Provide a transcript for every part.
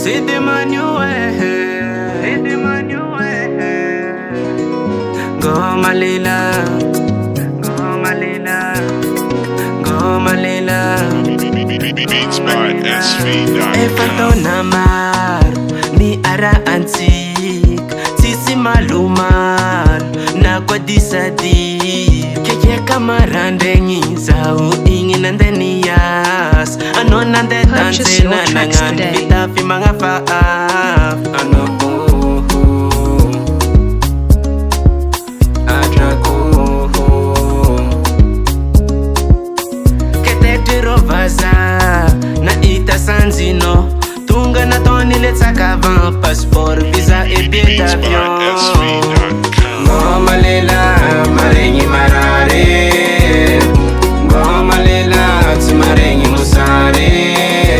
City Manuel, Goma Lila, Goma Lila, Goma Lila. Beats by SV.com. Efatona mar, ni ara antik, sisi malumar, na kwa disadi. Keke kamarande ngizau, ingin andeni yas. Ano nande Purchase danse your na tracks nangan, today. kita fi mga faaf. Ano na ita sanzino tunga na toni le tsakavan passeport visa et billet Beats by d'avion. SV.com. Goma Lila marengi marare, Goma Lila marengi musare.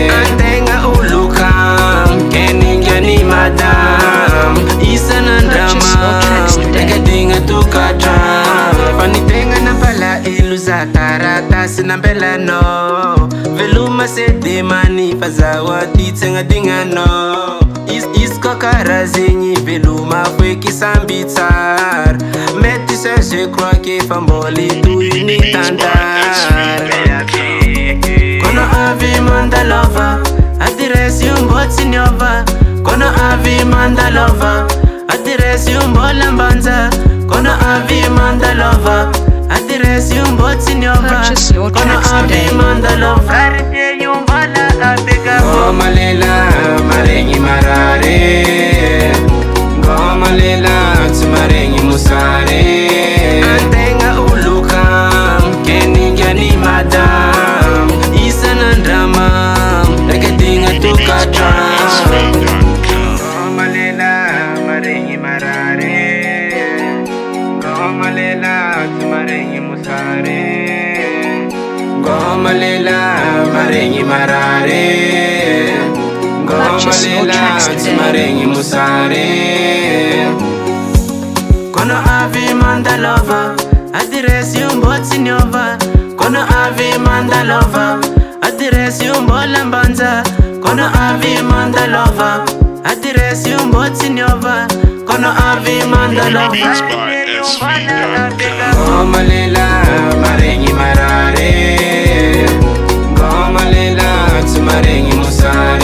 Antenga ulukam keninga ni madam isa nandrama ekadinga tukatra panitenga na pala iluza tarata sinambela no veluma sede mani fazawa titsenga dingano isko karazinyi veluma fweki sambitar meti se je crois que famboli tu ni tandar kono avi mandalova adiresi umbotsi nyova kono avi mandalova adiresi umbola mbanza kono avi mandalova adiresi umbotsi nyova Purchase your kono tracks avi today. mandalova Goma Lila marengi marare, Goma Lila marengi musare. Antenga ulukam keninga ni madam isa nandrama ekadinga tukatra. SV.com. Goma Lila marengi marare, Goma Lila marengi musare. Goma Lila marengi marare, Goma Purchase your tracks Lila today. marengi musare. Kono avi mandalova adiresi umbotsi nyova kono avi mandalova adiresi umbola mbanza kono avi mandalova adiresi umbotsi nyova kono avi mandalova. Beats by SV.com. Goma Lila marengi marare, Goma Lila marengi musare.